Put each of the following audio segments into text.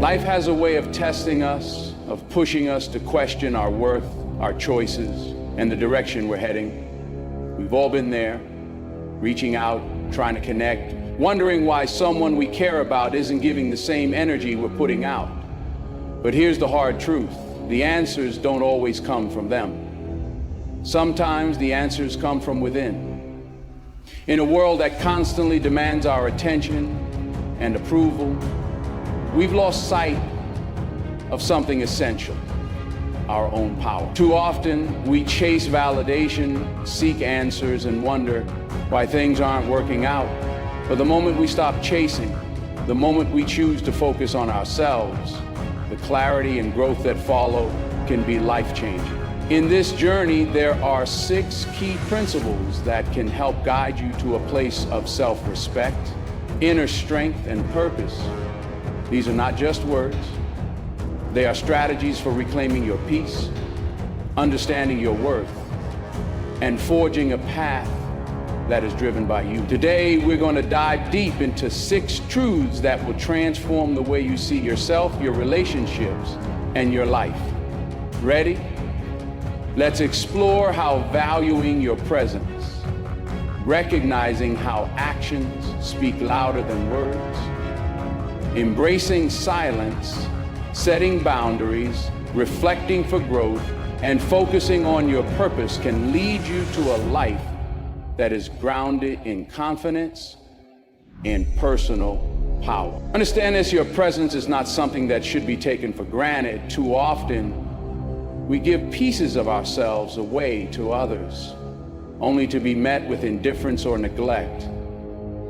Life has a way of testing us, of pushing us to question our worth, our choices, and the direction we're heading. We've all been there, reaching out, trying to connect, wondering why someone we care about isn't giving the same energy we're putting out. But here's the hard truth. The answers don't always come from them. Sometimes the answers come from within. In a world that constantly demands our attention and approval, we've lost sight of something essential, our own power. Too often, we chase validation, seek answers, and wonder why things aren't working out. But the moment we stop chasing, the moment we choose to focus on ourselves, the clarity and growth that follow can be life-changing. In this journey, there are 6 key principles that can help guide you to a place of self-respect, inner strength, and purpose. These are not just words. They are strategies for reclaiming your peace, understanding your worth, and forging a path that is driven by you. Today, we're going to dive deep into 6 truths that will transform the way you see yourself, your relationships, and your life. Ready? Let's explore how valuing your presence, recognizing how actions speak louder than words, embracing silence, setting boundaries, reflecting for growth, and focusing on your purpose can lead you to a life that is grounded in confidence and personal power. Understand this, your presence is not something that should be taken for granted. Too often, we give pieces of ourselves away to others, only to be met with indifference or neglect.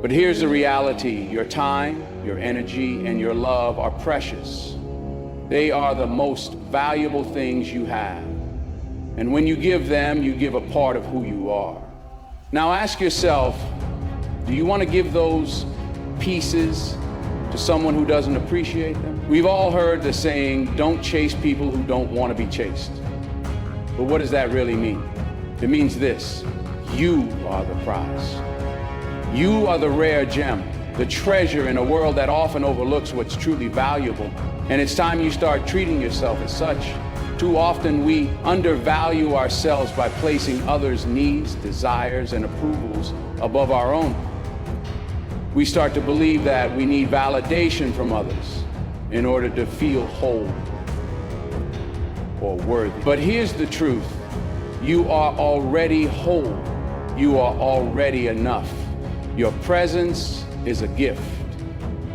But here's the reality. Your time, your energy, and your love are precious. They are the most valuable things you have. And when you give them, you give a part of who you are. Now ask yourself, do you want to give those pieces to someone who doesn't appreciate them? We've all heard the saying, don't chase people who don't want to be chased. But what does that really mean? It means this: you are the prize. You are the rare gem, the treasure in a world that often overlooks what's truly valuable. And it's time you start treating yourself as such. Too often we undervalue ourselves by placing others' needs, desires, and approvals above our own. We start to believe that we need validation from others in order to feel whole or worthy. But here's the truth. You are already whole. You are already enough. Your presence is a gift.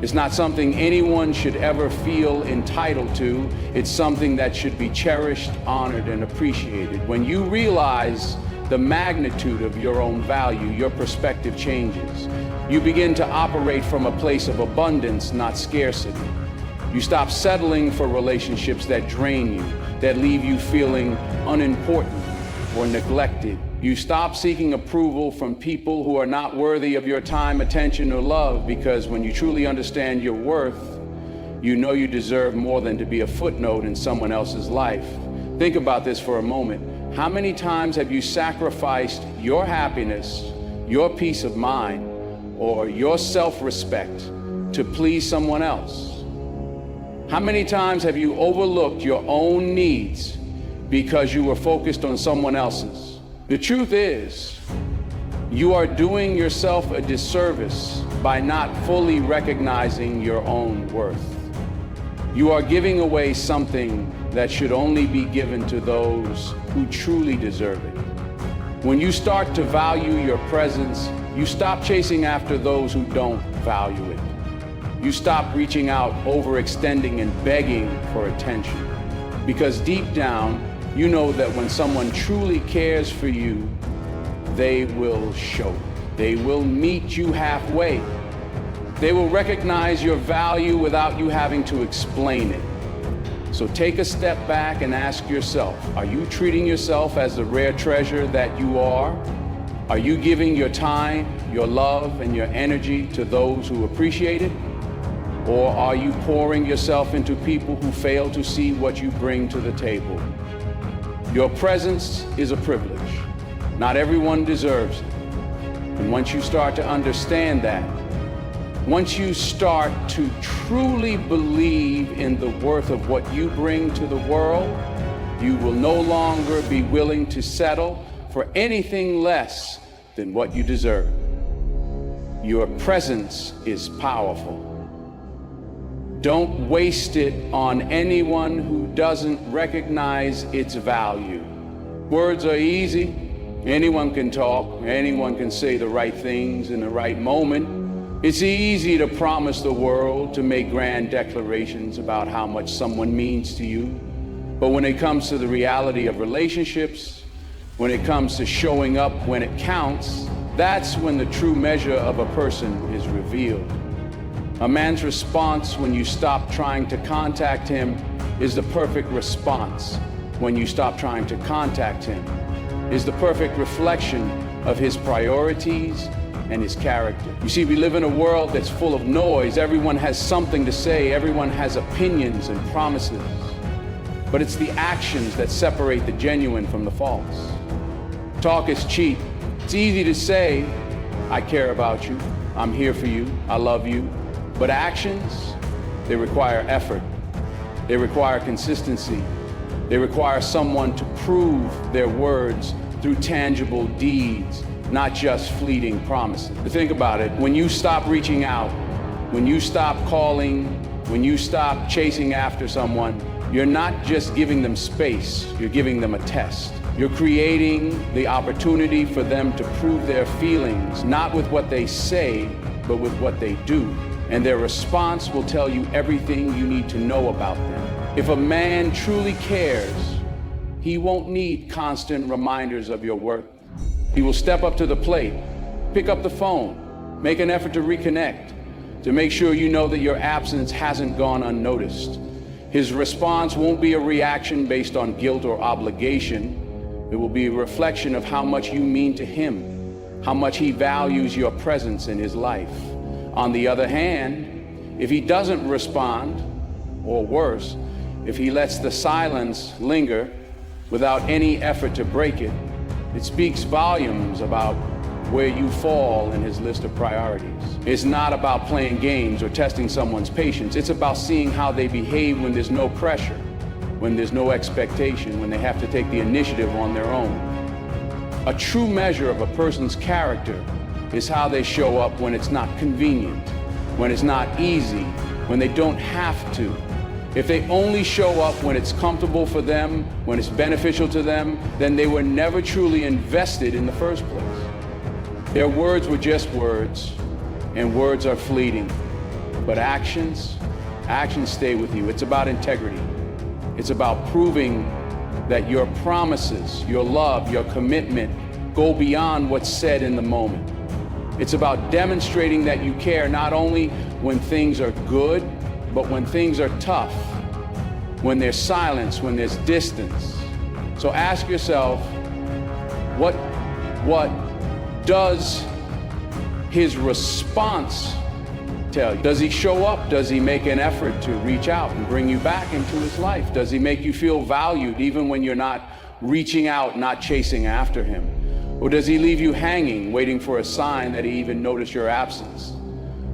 It's not something anyone should ever feel entitled to. It's something that should be cherished, honored, and appreciated. When you realize the magnitude of your own value, your perspective changes. You begin to operate from a place of abundance, not scarcity. You stop settling for relationships that drain you, that leave you feeling unimportant or neglected. You stop seeking approval from people who are not worthy of your time, attention, or love, because when you truly understand your worth, you know you deserve more than to be a footnote in someone else's life. Think about this for a moment. How many times have you sacrificed your happiness, your peace of mind, or your self-respect to please someone else? How many times have you overlooked your own needs because you were focused on someone else's? The truth is, you are doing yourself a disservice by not fully recognizing your own worth. You are giving away something that should only be given to those who truly deserve it. When you start to value your presence, you stop chasing after those who don't value it. You stop reaching out, overextending, and begging for attention. Because deep down, you know that when someone truly cares for you, they will show it. They will meet you halfway. They will recognize your value without you having to explain it. So take a step back and ask yourself, are you treating yourself as the rare treasure that you are? Are you giving your time, your love, and your energy to those who appreciate it? Or are you pouring yourself into people who fail to see what you bring to the table? Your presence is a privilege. Not everyone deserves it. And once you start to understand that, Once you start to truly believe in the worth of what you bring to the world, you will no longer be willing to settle for anything less than what you deserve. Your presence is powerful. Don't waste it on anyone who doesn't recognize its value. Words are easy. Anyone can talk. Anyone can say the right things in the right moment. It's easy to promise the world, to make grand declarations about how much someone means to you. But when it comes to the reality of relationships, when it comes to showing up when it counts, that's when the true measure of a person is revealed. A man's response when you stop trying to contact him is the perfect response. When you stop trying to contact him is the perfect reflection of his priorities and his character. You see, we live in a world that's full of noise. Everyone has something to say. Everyone has opinions and promises. But it's the actions that separate the genuine from the false. Talk is cheap. It's easy to say, I care about you, I'm here for you, I love you. But actions, they require effort. They require consistency. They require someone to prove their words through tangible deeds, not just fleeting promises. Think about it, when you stop reaching out, when you stop calling, when you stop chasing after someone, you're not just giving them space, you're giving them a test. You're creating the opportunity for them to prove their feelings, not with what they say, but with what they do. And their response will tell you everything you need to know about them. If a man truly cares, he won't need constant reminders of your worth. He will step up to the plate, pick up the phone, make an effort to reconnect, to make sure you know that your absence hasn't gone unnoticed. His response won't be a reaction based on guilt or obligation. It will be a reflection of how much you mean to him, how much he values your presence in his life. On the other hand, if he doesn't respond, or worse, if he lets the silence linger without any effort to break it, it speaks volumes about where you fall in his list of priorities. It's not about playing games or testing someone's patience. It's about seeing how they behave when there's no pressure, when there's no expectation, when they have to take the initiative on their own. A true measure of a person's character is how they show up when it's not convenient, when it's not easy, when they don't have to. If they only show up when it's comfortable for them, when it's beneficial to them, then they were never truly invested in the first place. Their words were just words, and words are fleeting. But actions stay with you. It's about integrity. It's about proving that your promises, your love, your commitment go beyond what's said in the moment. It's about demonstrating that you care not only when things are good, but when things are tough, when there's silence, when there's distance. So ask yourself, what does his response tell you? Does he show up? Does he make an effort to reach out and bring you back into his life? Does he make you feel valued even when you're not reaching out, not chasing after him? Or does he leave you hanging, waiting for a sign that he even noticed your absence?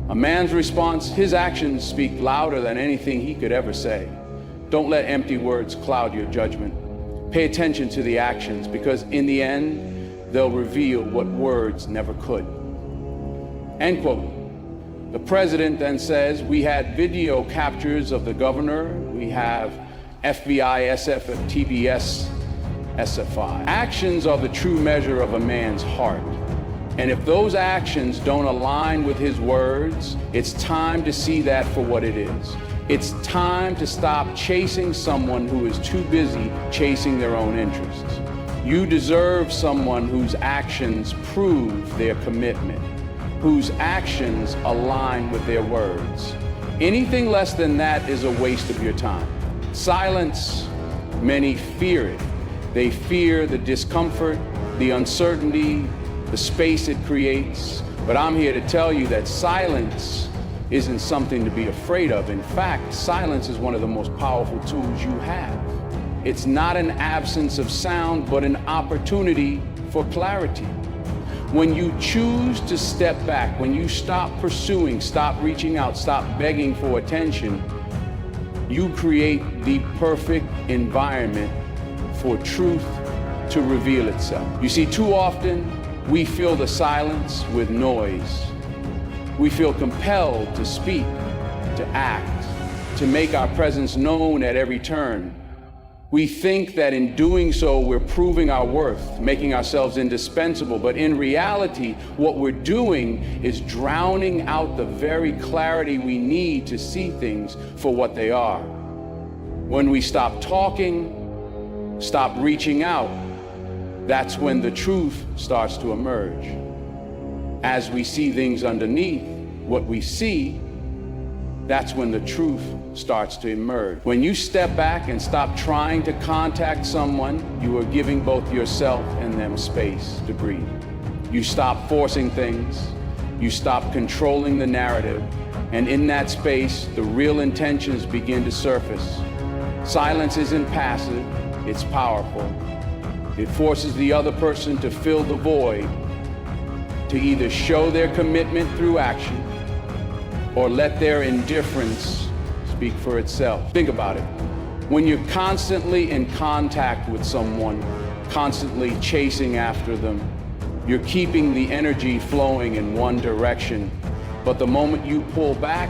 A man's response, his actions speak louder than anything he could ever say. Don't let empty words cloud your judgment. Pay attention to the actions, because in the end, they'll reveal what words never could. End quote. The president then says, we had video captures of the governor. We have FBI, SF, TBS, SFI. Actions are the true measure of a man's heart. And if those actions don't align with his words, it's time to see that for what it is. It's time to stop chasing someone who is too busy chasing their own interests. You deserve someone whose actions prove their commitment, whose actions align with their words. Anything less than that is a waste of your time. Silence, many fear it. They fear the discomfort, the uncertainty, the space it creates. But I'm here to tell you that silence isn't something to be afraid of. In fact, silence is one of the most powerful tools you have. It's not an absence of sound, but an opportunity for clarity. When you choose to step back, when you stop pursuing, stop reaching out, stop begging for attention, you create the perfect environment for truth to reveal itself. You see, too often we fill the silence with noise. We feel compelled to speak, to act, to make our presence known at every turn. We think that in doing so, we're proving our worth, making ourselves indispensable. But in reality, what we're doing is drowning out the very clarity we need to see things for what they are. When we stop talking, stop reaching out, that's when the truth starts to emerge. As we see things underneath what we see, that's when the truth starts to emerge. When you step back and stop trying to contact someone, you are giving both yourself and them space to breathe. You stop forcing things, you stop controlling the narrative, and in that space, the real intentions begin to surface. Silence isn't passive, it's powerful. It forces the other person to fill the void, to either show their commitment through action or let their indifference speak for itself. Think about it. When you're constantly in contact with someone, constantly chasing after them, you're keeping the energy flowing in one direction. But the moment you pull back,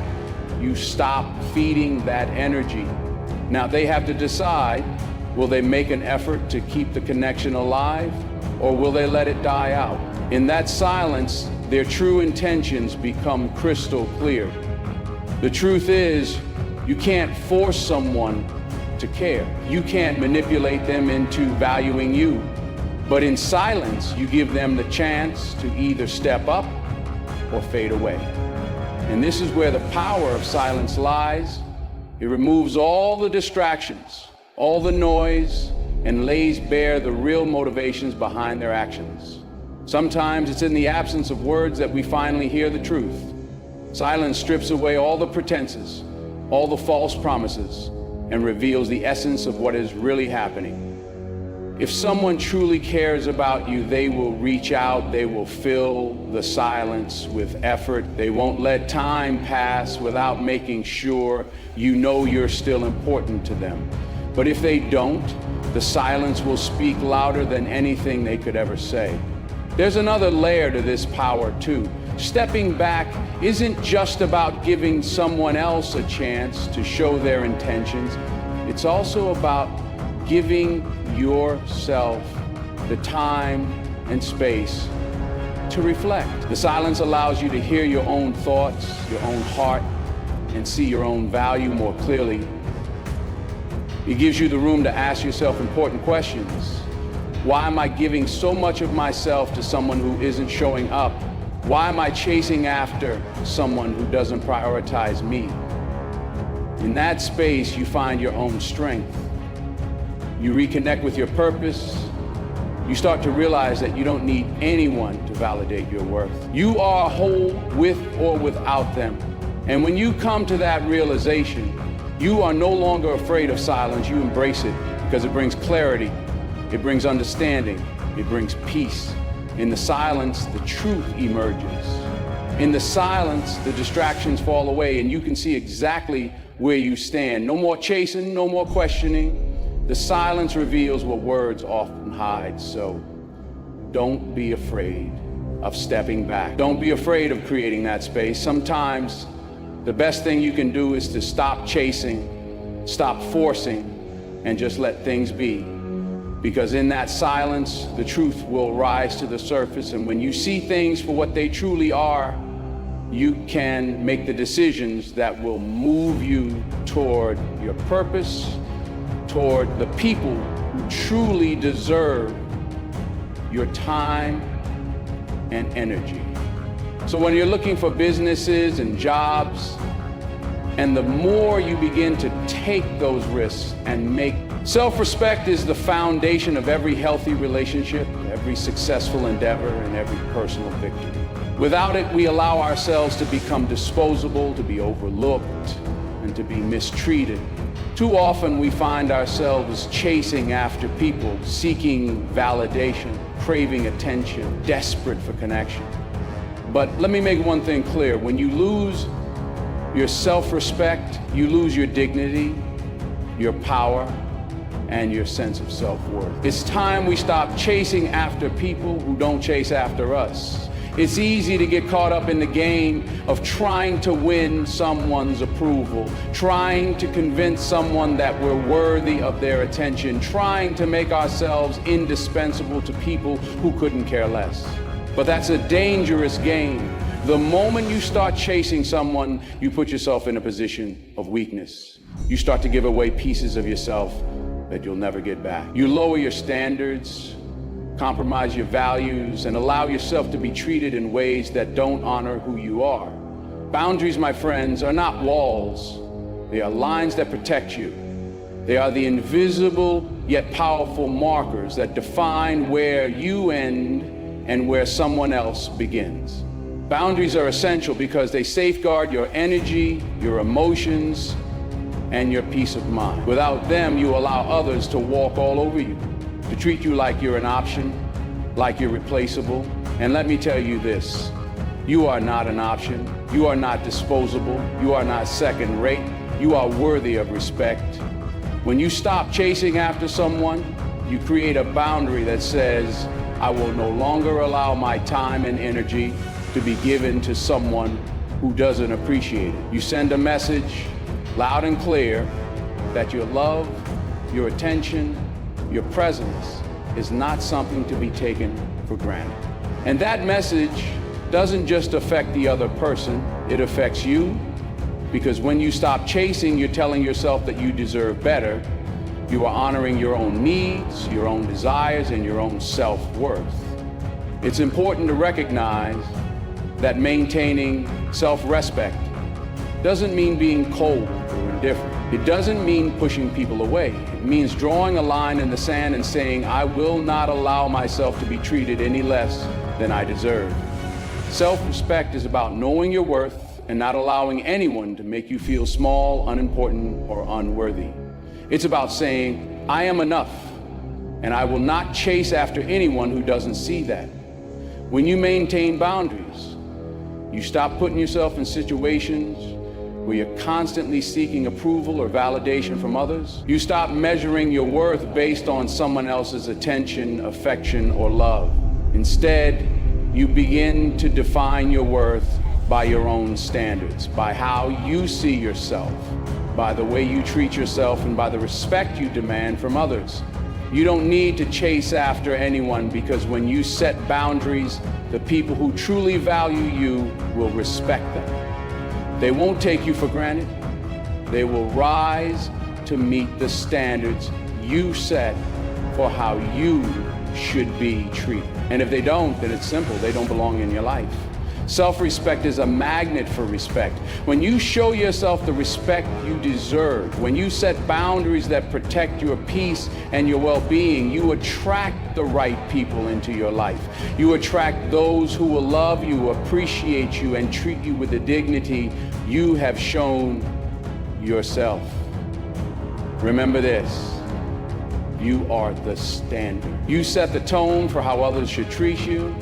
you stop feeding that energy. Now they have to decide, will they make an effort to keep the connection alive, or will they let it die out? In that silence, their true intentions become crystal clear. The truth is, you can't force someone to care. You can't manipulate them into valuing you. But in silence, you give them the chance to either step up or fade away. And this is where the power of silence lies. It removes all the distractions, all the noise, and lays bare the real motivations behind their actions. Sometimes it's in the absence of words that we finally hear the truth. Silence strips away all the pretenses, all the false promises, and reveals the essence of what is really happening. If someone truly cares about you, they will reach out, they will fill the silence with effort. They won't let time pass without making sure you know you're still important to them. But if they don't, the silence will speak louder than anything they could ever say. There's another layer to this power too. Stepping back isn't just about giving someone else a chance to show their intentions. It's also about giving yourself the time and space to reflect. The silence allows you to hear your own thoughts, your own heart, and see your own value more clearly. It gives you the room to ask yourself important questions. Why am I giving so much of myself to someone who isn't showing up? Why am I chasing after someone who doesn't prioritize me? In that space, you find your own strength. You reconnect with your purpose. You start to realize that you don't need anyone to validate your worth. You are whole with or without them. And when you come to that realization, you are no longer afraid of silence. You embrace it because it brings clarity. It brings understanding. It brings peace. In the silence, the truth emerges. In the silence, the distractions fall away and you can see exactly where you stand. No more chasing, no more questioning. The silence reveals what words often hide. So don't be afraid of stepping back. Don't be afraid of creating that space. Sometimes the best thing you can do is to stop chasing, stop forcing, and just let things be. Because in that silence, the truth will rise to the surface. And when you see things for what they truly are, you can make the decisions that will move you toward your purpose, toward the people who truly deserve your time and energy. So when you're looking for businesses and jobs, and the more you begin to take those risks and make self-respect is the foundation of every healthy relationship, every successful endeavor, and every personal victory. Without it, we allow ourselves to become disposable, to be overlooked, and to be mistreated. Too often we find ourselves chasing after people, seeking validation, craving attention, desperate for connection. But let me make one thing clear. When you lose your self-respect, you lose your dignity, your power, and your sense of self-worth. It's time we stop chasing after people who don't chase after us. It's easy to get caught up in the game of trying to win someone's approval, trying to convince someone that we're worthy of their attention, trying to make ourselves indispensable to people who couldn't care less. But that's a dangerous game. The moment you start chasing someone, you put yourself in a position of weakness. You start to give away pieces of yourself that you'll never get back. You lower your standards, compromise your values, and allow yourself to be treated in ways that don't honor who you are. Boundaries, my friends, are not walls. They are lines that protect you. They are the invisible yet powerful markers that define where you end and where someone else begins. Boundaries are essential because they safeguard your energy, your emotions, and your peace of mind. Without them, you allow others to walk all over you, to treat you like you're an option, like you're replaceable. And let me tell you this, you are not an option. You are not disposable. You are not second rate. You are worthy of respect. When you stop chasing after someone, you create a boundary that says, I will no longer allow my time and energy to be given to someone who doesn't appreciate it. You send a message loud and clear that your love, your attention, your presence is not something to be taken for granted. And that message doesn't just affect the other person, it affects you, because when you stop chasing, you're telling yourself that you deserve better. You are honoring your own needs, your own desires, and your own self-worth. It's important to recognize that maintaining self-respect doesn't mean being cold or indifferent. It doesn't mean pushing people away. It means drawing a line in the sand and saying, I will not allow myself to be treated any less than I deserve. Self-respect is about knowing your worth and not allowing anyone to make you feel small, unimportant, or unworthy. It's about saying, I am enough, and I will not chase after anyone who doesn't see that. When you maintain boundaries, you stop putting yourself in situations where you're constantly seeking approval or validation from others. You stop measuring your worth based on someone else's attention, affection, or love. Instead, you begin to define your worth by your own standards, by how you see yourself, by the way you treat yourself, and by the respect you demand from others. You don't need to chase after anyone, because when you set boundaries, the people who truly value you will respect them. They won't take you for granted. They will rise to meet the standards you set for how you should be treated. And if they don't, then it's simple, they don't belong in your life. Self-respect is a magnet for respect. When you show yourself the respect you deserve, when you set boundaries that protect your peace and your well-being, you attract the right people into your life. You attract those who will love you, appreciate you, and treat you with the dignity you have shown yourself. Remember this, you are the standard. You set the tone for how others should treat you.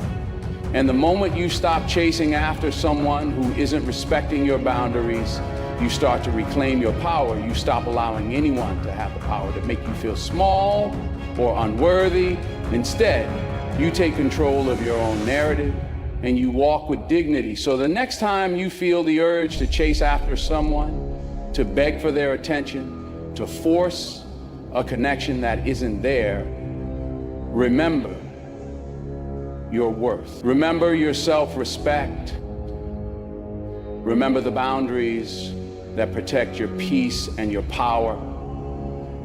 And the moment you stop chasing after someone who isn't respecting your boundaries, you start to reclaim your power. You stop allowing anyone to have the power to make you feel small or unworthy. Instead, you take control of your own narrative and you walk with dignity. So the next time you feel the urge to chase after someone, to beg for their attention, to force a connection that isn't there, remember your worth. Remember your self-respect. Remember the boundaries that protect your peace and your power.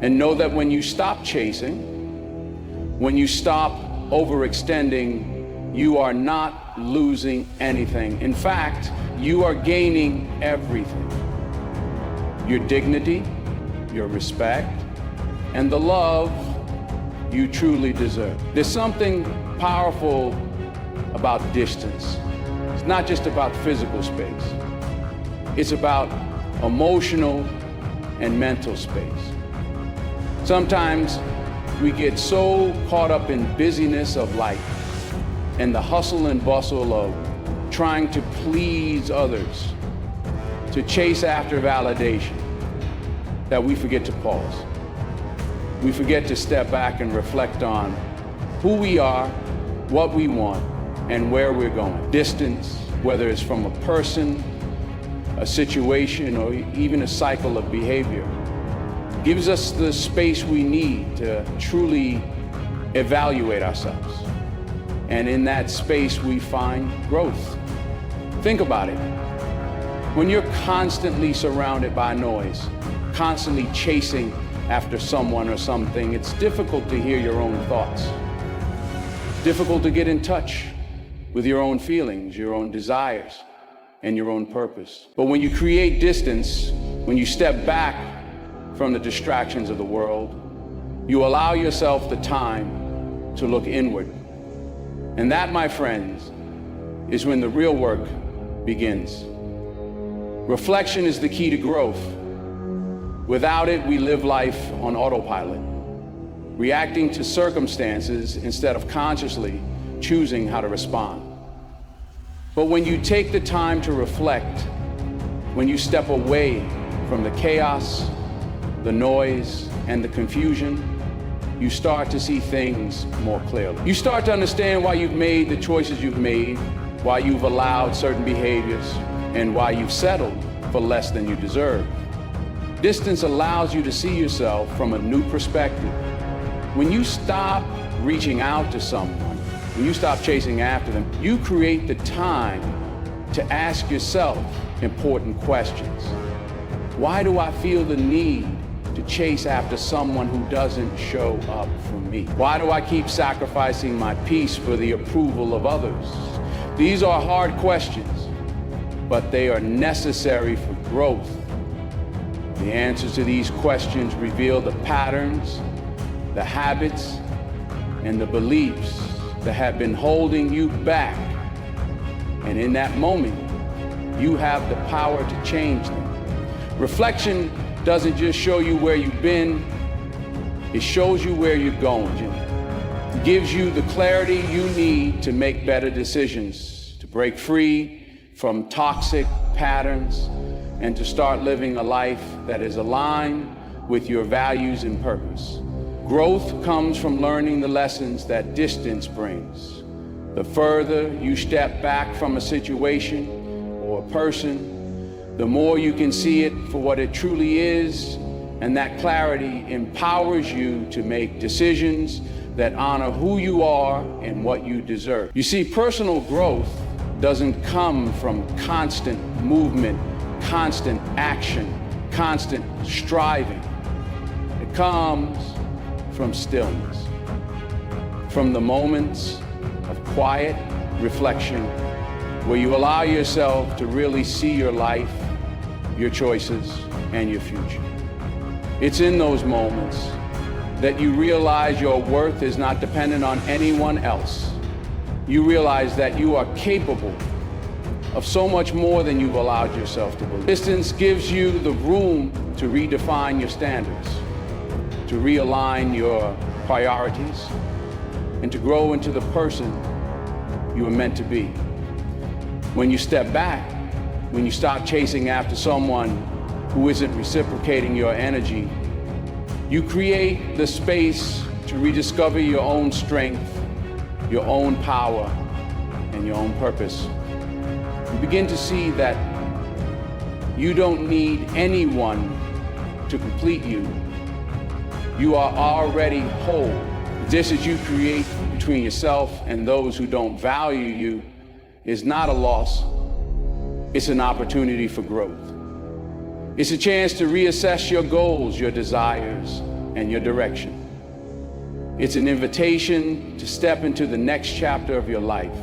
And know that when you stop chasing, when you stop overextending, you are not losing anything. In fact, you are gaining everything. Your dignity, your respect, and the love you truly deserve. There's something powerful about distance. It's not just about physical space. It's about emotional and mental space. Sometimes we get so caught up in busyness of life and the hustle and bustle of trying to please others, to chase after validation, that we forget to pause. We forget to step back and reflect on who we are, what we want, and where we're going. Distance, whether it's from a person, a situation, or even a cycle of behavior, gives us the space we need to truly evaluate ourselves. And in that space, we find growth. Think about it. When you're constantly surrounded by noise, constantly chasing after someone or something, it's difficult to hear your own thoughts. Difficult to get in touch with your own feelings, your own desires, and your own purpose. But when you create distance, when you step back from the distractions of the world, you allow yourself the time to look inward. And that, my friends, is when the real work begins. Reflection is the key to growth. Without it, we live life on autopilot, reacting to circumstances instead of consciously choosing how to respond. But when you take the time to reflect, when you step away from the chaos, the noise, and the confusion, you start to see things more clearly. You start to understand why you've made the choices you've made, why you've allowed certain behaviors, and why you've settled for less than you deserve. Distance allows you to see yourself from a new perspective. When you stop reaching out to someone, when you stop chasing after them, you create the time to ask yourself important questions. Why do I feel the need to chase after someone who doesn't show up for me? Why do I keep sacrificing my peace for the approval of others? These are hard questions, but they are necessary for growth. The answers to these questions reveal the patterns, the habits, and the beliefs that have been holding you back. And in that moment, you have the power to change them. Reflection doesn't just show you where you've been, it shows you where you're going. It gives you the clarity you need to make better decisions, to break free from toxic patterns, and to start living a life that is aligned with your values and purpose. Growth comes from learning the lessons that distance brings. The further you step back from a situation or a person, the more you can see it for what it truly is, and that clarity empowers you to make decisions that honor who you are and what you deserve. You see, personal growth doesn't come from constant movement, constant action, constant striving. It comes from stillness, from the moments of quiet reflection where you allow yourself to really see your life, your choices, and your future. It's in those moments that you realize your worth is not dependent on anyone else. You realize that you are capable of so much more than you've allowed yourself to believe. Distance gives you the room to redefine your standards, to realign your priorities, and to grow into the person you were meant to be. When you step back, when you stop chasing after someone who isn't reciprocating your energy, you create the space to rediscover your own strength, your own power, and your own purpose. You begin to see that you don't need anyone to complete you. You are already whole. The distance you create between yourself and those who don't value you is not a loss. It's an opportunity for growth. It's a chance to reassess your goals, your desires, and your direction. It's an invitation to step into the next chapter of your life,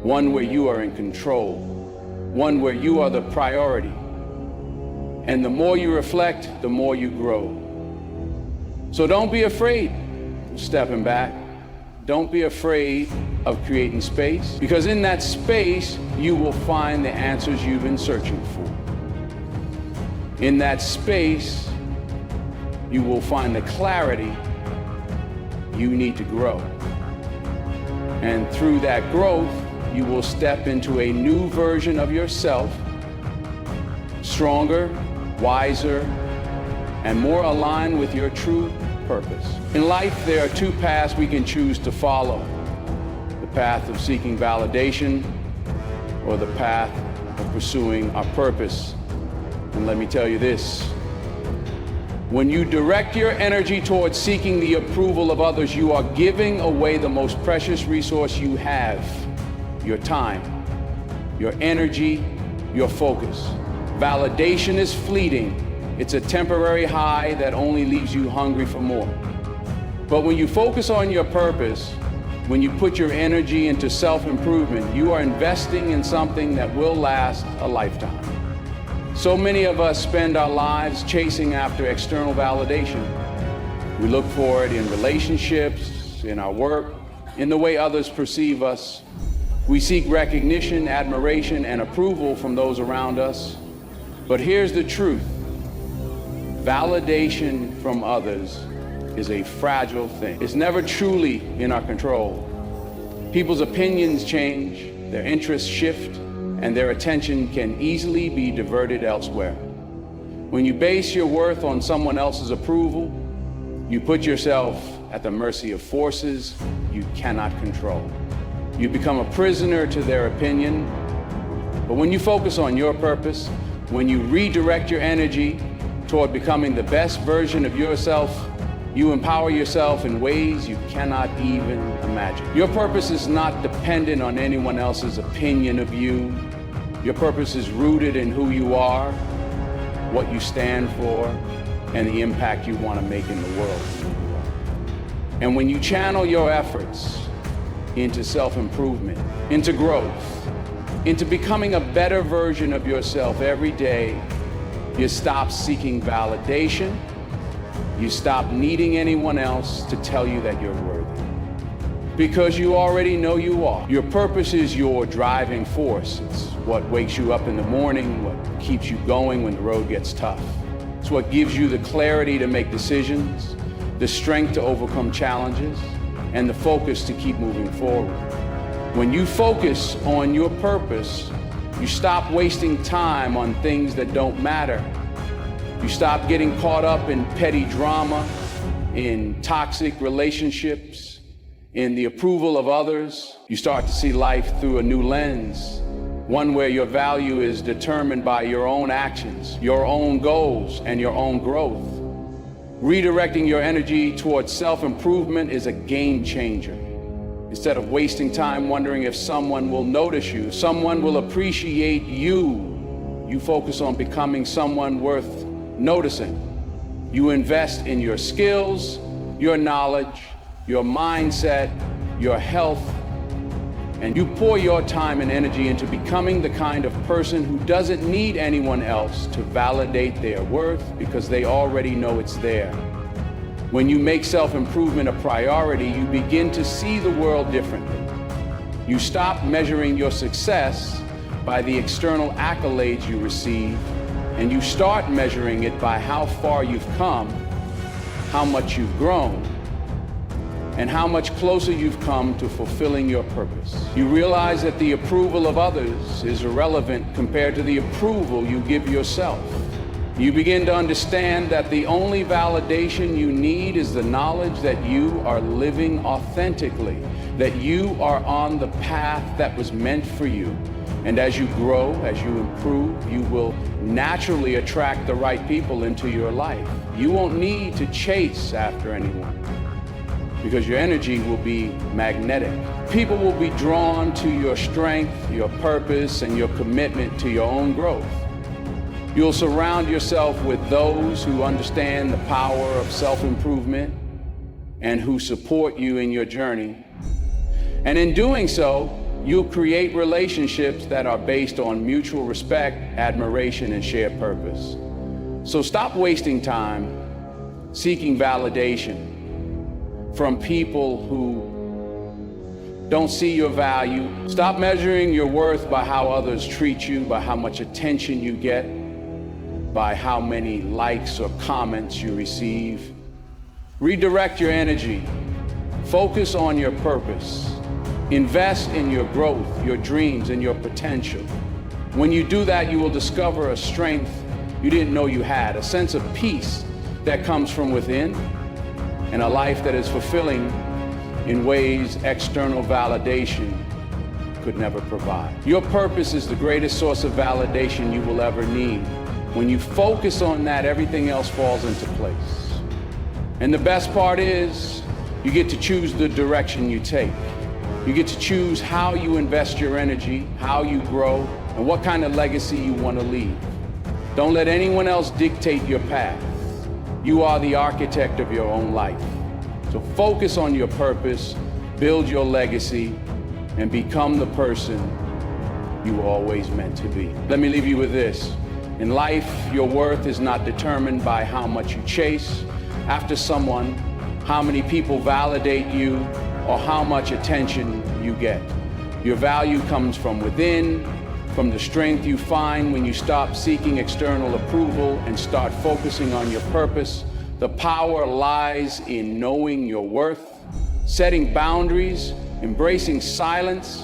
one where you are in control, one where you are the priority. And the more you reflect, the more you grow. So don't be afraid of stepping back. Don't be afraid of creating space, because in that space, you will find the answers you've been searching for. In that space, you will find the clarity you need to grow. And through that growth, you will step into a new version of yourself, stronger, wiser, and more aligned with your true purpose. In life, there are two paths we can choose to follow: the path of seeking validation or the path of pursuing our purpose. And let me tell you this: when you direct your energy towards seeking the approval of others, you are giving away the most precious resource you have: your time, your energy, your focus. Validation is fleeting. It's a temporary high that only leaves you hungry for more. But when you focus on your purpose, when you put your energy into self-improvement, you are investing in something that will last a lifetime. So many of us spend our lives chasing after external validation. We look for it in relationships, in our work, in the way others perceive us. We seek recognition, admiration, and approval from those around us. But here's the truth: validation from others is a fragile thing. It's never truly in our control. People's opinions change, their interests shift, and their attention can easily be diverted elsewhere. When you base your worth on someone else's approval, you put yourself at the mercy of forces you cannot control. You become a prisoner to their opinion. But when you focus on your purpose, when you redirect your energy toward becoming the best version of yourself, you empower yourself in ways you cannot even imagine. Your purpose is not dependent on anyone else's opinion of you. Your purpose is rooted in who you are, what you stand for, and the impact you want to make in the world. And when you channel your efforts into self-improvement, into growth, into becoming a better version of yourself every day, you stop seeking validation. You stop needing anyone else to tell you that you're worthy, because you already know you are. Your purpose is your driving force. It's what wakes you up in the morning, what keeps you going when the road gets tough. It's what gives you the clarity to make decisions, the strength to overcome challenges, and the focus to keep moving forward. When you focus on your purpose, you stop wasting time on things that don't matter. You stop getting caught up in petty drama, in toxic relationships, in the approval of others. You start to see life through a new lens, one where your value is determined by your own actions, your own goals, and your own growth. Redirecting your energy towards self-improvement is a game changer. Instead of wasting time wondering if someone will notice you, someone will appreciate you, you focus on becoming someone worth noticing. You invest in your skills, your knowledge, your mindset, your health, and you pour your time and energy into becoming the kind of person who doesn't need anyone else to validate their worth, because they already know it's there. When you make self-improvement a priority, you begin to see the world differently. You stop measuring your success by the external accolades you receive, and you start measuring it by how far you've come, how much you've grown, and how much closer you've come to fulfilling your purpose. You realize that the approval of others is irrelevant compared to the approval you give yourself. You begin to understand that the only validation you need is the knowledge that you are living authentically, that you are on the path that was meant for you. And as you grow, as you improve, you will naturally attract the right people into your life. You won't need to chase after anyone, because your energy will be magnetic. People will be drawn to your strength, your purpose, and your commitment to your own growth. You'll surround yourself with those who understand the power of self-improvement and who support you in your journey. And in doing so, you'll create relationships that are based on mutual respect, admiration, and shared purpose. So stop wasting time seeking validation from people who don't see your value. Stop measuring your worth by how others treat you, by how much attention you get. by how many likes or comments you receive. Redirect your energy. Focus on your purpose. Invest in your growth, your dreams, and your potential. When you do that, you will discover a strength you didn't know you had, a sense of peace that comes from within, and a life that is fulfilling in ways external validation could never provide. Your purpose is the greatest source of validation you will ever need. When you focus on that, everything else falls into place. And the best part is, you get to choose the direction you take. You get to choose how you invest your energy, how you grow, and what kind of legacy you want to leave. Don't let anyone else dictate your path. You are the architect of your own life. So focus on your purpose, build your legacy, and become the person you were always meant to be. Let me leave you with this. In life, your worth is not determined by how much you chase after someone, how many people validate you, or how much attention you get. Your value comes from within, from the strength you find when you stop seeking external approval and start focusing on your purpose. The power lies in knowing your worth, setting boundaries, embracing silence,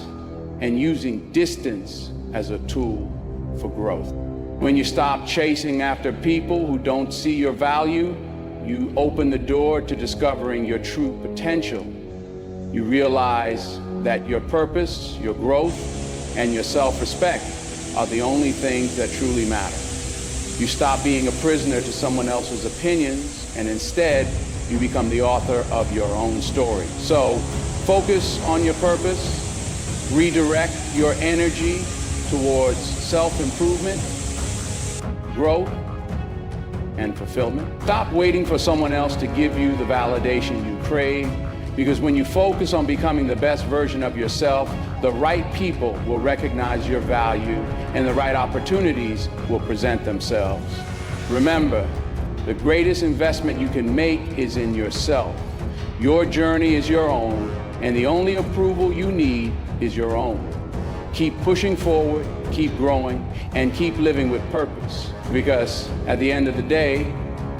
and using distance as a tool for growth. When you stop chasing after people who don't see your value, you open the door to discovering your true potential. You realize that your purpose, your growth, and your self-respect are the only things that truly matter. You stop being a prisoner to someone else's opinions, and instead, you become the author of your own story. So, focus on your purpose, redirect your energy towards self-improvement, growth, and fulfillment. Stop waiting for someone else to give you the validation you crave, because when you focus on becoming the best version of yourself, the right people will recognize your value and the right opportunities will present themselves. Remember, the greatest investment you can make is in yourself. Your journey is your own, and the only approval you need is your own. Keep pushing forward, keep growing, and keep living with purpose. Because at the end of the day,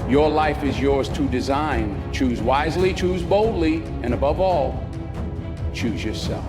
your life is yours to design. Choose wisely, choose boldly, and above all, choose yourself.